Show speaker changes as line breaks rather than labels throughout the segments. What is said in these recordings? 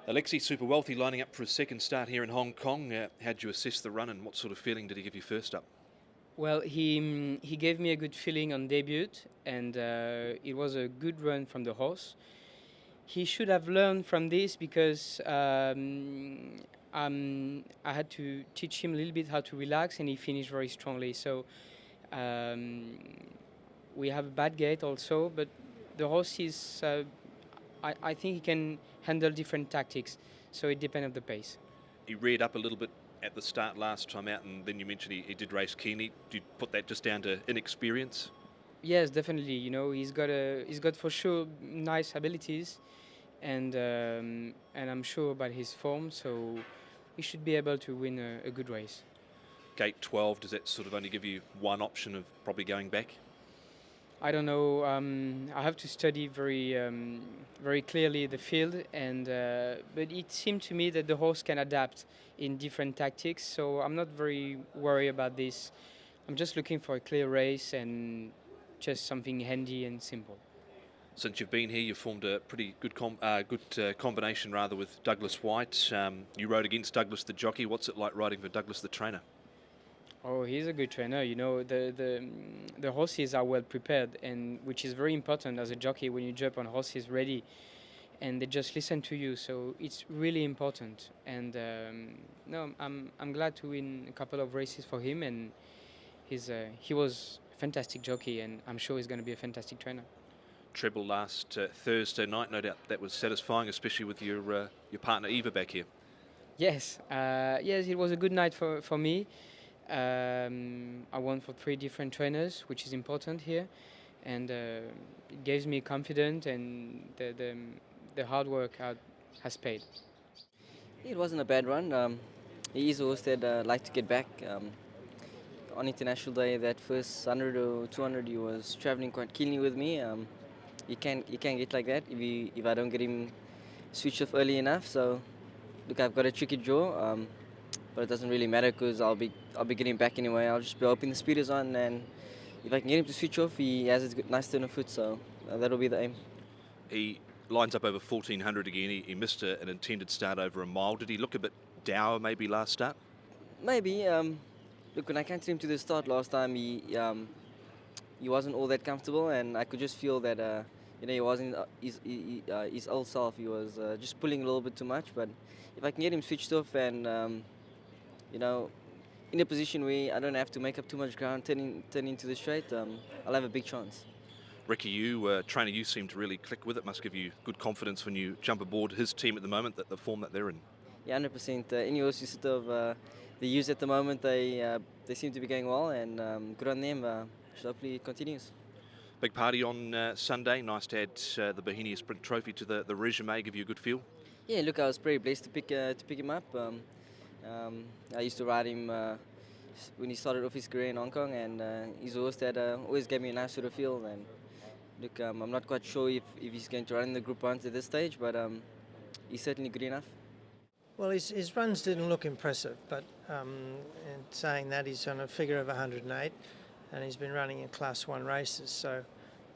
Alexis, super wealthy, lining up for his second start here in Hong Kong. How'd you assess the run and what sort of feeling did he give you first up?
Well, he gave me a good feeling on debut, and it was a good run from the horse. He should have learned from this because I had to teach him a little bit how to relax, and he finished very strongly. So um, we have a bad gate also, but the horse is. I think he can handle different tactics, so it depends on the pace.
He reared up a little bit at the start last time out, and then you mentioned he did race keenly. Do you put that just down to inexperience?
Yes, definitely. You know, he's got for sure nice abilities, and I'm sure about his form. So he should be able to win a good race.
Gate 12, does that sort of only give you one option of probably going back?
I don't know. I have to study very clearly the field, and but it seemed to me that the horse can adapt in different tactics. So I'm not very worried about this. I'm just looking for a clear race and just something handy and simple.
Since you've been here, you've formed a pretty good combination rather with Douglas White. You rode against Douglas the jockey. What's it like riding for Douglas the trainer?
Oh, he's a good trainer. You know, the horses are well prepared, and which is very important as a jockey when you jump on horses ready, and they just listen to you. So it's really important. And no, I'm glad to win a couple of races for him, and he was a fantastic jockey, and I'm sure he's going to be a fantastic trainer.
Treble last Thursday night, no doubt that was satisfying, especially with your partner Eva back here.
Yes, yes, it was a good night for me. I won for 3 different trainers, which is important here, and it gives me confidence, and the hard work has paid.
It wasn't a bad run. He is a horse that like to get back. On International Day, that first 100 or 200, he was traveling quite keenly with me. He can get like that if I don't get him switched off early enough. So, look, I've got a tricky draw. But it doesn't really matter because I'll be getting back anyway. I'll just be hoping the speed is on, and if I can get him to switch off, he has a nice turn of foot, so that'll be the aim.
He lines up over 1400 again. He missed an intended start over a mile. Did he look a bit dour maybe last start?
Maybe. Look, when I came to him to the start last time, he wasn't all that comfortable, and I could just feel that he wasn't his old self. He was just pulling a little bit too much. But if I can get him switched off and in a position where I don't have to make up too much ground, turning into the straight, I'll have a big chance.
Ricky, trainer, you seem to really click with it. Must give you good confidence when you jump aboard his team at the moment, that the form that they're in.
Yeah, 100%. Any horse you sort of they use at the moment, they seem to be going well, and good on them. Should hopefully it continues.
Big party on Sunday. Nice to add the Bohemia Sprint Trophy to the resume. Give you a good feel.
Yeah, look, I was very blessed to pick him up. I used to ride him when he started off his career in Hong Kong, and he's a horse that always gave me a nice sort of feel. And look, I'm not quite sure if he's going to run in the Group 1s at this stage, but he's certainly good enough.
Well, his runs didn't look impressive, but in saying that, he's on a figure of 108, and he's been running in Class 1 races, so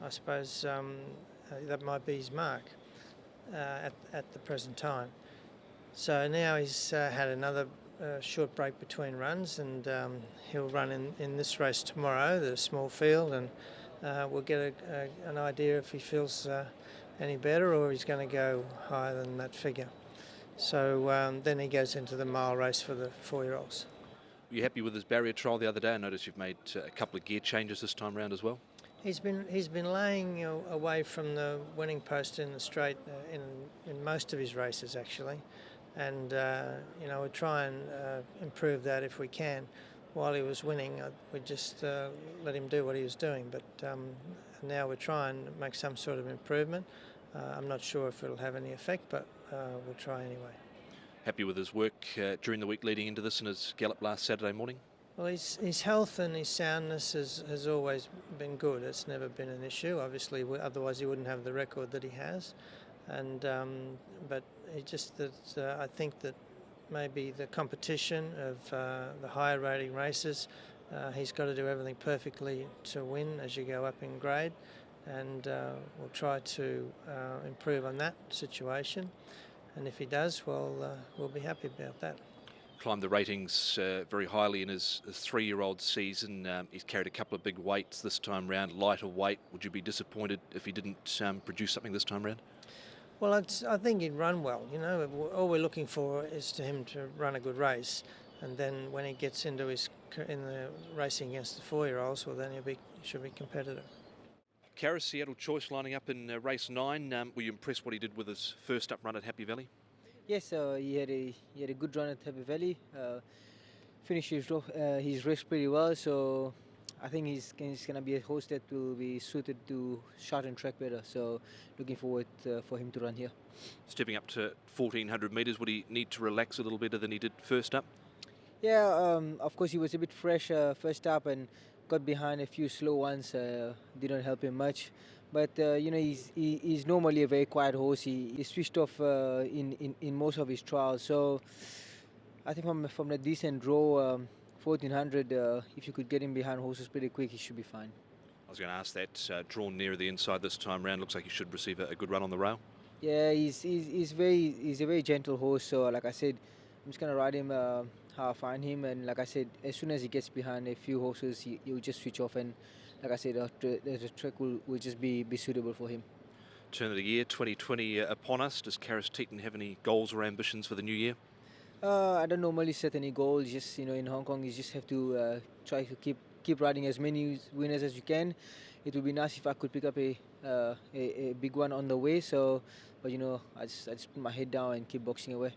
I suppose that might be his mark at the present time. So now he's had another short break between runs, and he'll run in this race tomorrow, the small field, and we'll get an idea if he feels any better or he's going to go higher than that figure. So then he goes into the mile race for the 4-year-olds.
Were you happy with his barrier trial the other day? I noticed you've made a couple of gear changes this time round as well.
He's been laying away from the winning post in the straight in most of his races actually, and we try and improve that if we can. While he was winning, we just let him do what he was doing, but now we're trying to make some sort of improvement. I'm not sure if it'll have any effect, but we'll try anyway.
Happy with his work during the week leading into this and his gallop last Saturday morning?
Well, his health and his soundness has always been good. It's never been an issue. Obviously, otherwise he wouldn't have the record that he has. And but he just I think that maybe the competition of the higher rating races, he's got to do everything perfectly to win as you go up in grade. And we'll try to improve on that situation. and if he does, well, we'll be happy about that.
Climbed the ratings very highly in his 3-year-old season. He's carried a couple of big weights this time round, lighter weight. Would you be disappointed if he didn't produce something this time round?
Well, I think he'd run well. You know, all we're looking for is to him to run a good race, and then when he gets into in the racing against the 4-year-olds, well, then he should be competitive.
Karis, Seattle Choice lining up in race 9. Were you impressed what he did with his first up run at Happy Valley?
Yes, he had a good run at Happy Valley. Finished his race pretty well, so I think he's going to be a horse that will be suited to short and track better. So looking forward for him to run here.
Stepping up to 1,400 metres, would he need to relax a little better than he did first up?
Yeah, of course he was a bit fresh first up and got behind a few slow ones. Didn't help him much. But you know, he's normally a very quiet horse. He switched off in most of his trials. So I think from a decent draw, 1,400, if you could get him behind horses pretty quick, he should be fine.
I was going to ask that. Drawn near the inside this time round, looks like he should receive a good run on the rail.
Yeah, he's a very gentle horse. So like I said, I'm just going to ride him how I find him. And like I said, as soon as he gets behind a few horses, he'll just switch off. And like I said, the track will just be suitable for him.
Turn of the year, 2020 upon us. Does Karis Teetan have any goals or ambitions for the new year?
I don't normally set any goals. Just in Hong Kong, you just have to try to keep riding as many winners as you can. It would be nice if I could pick up a big one on the way. So, but I just put my head down and keep boxing away.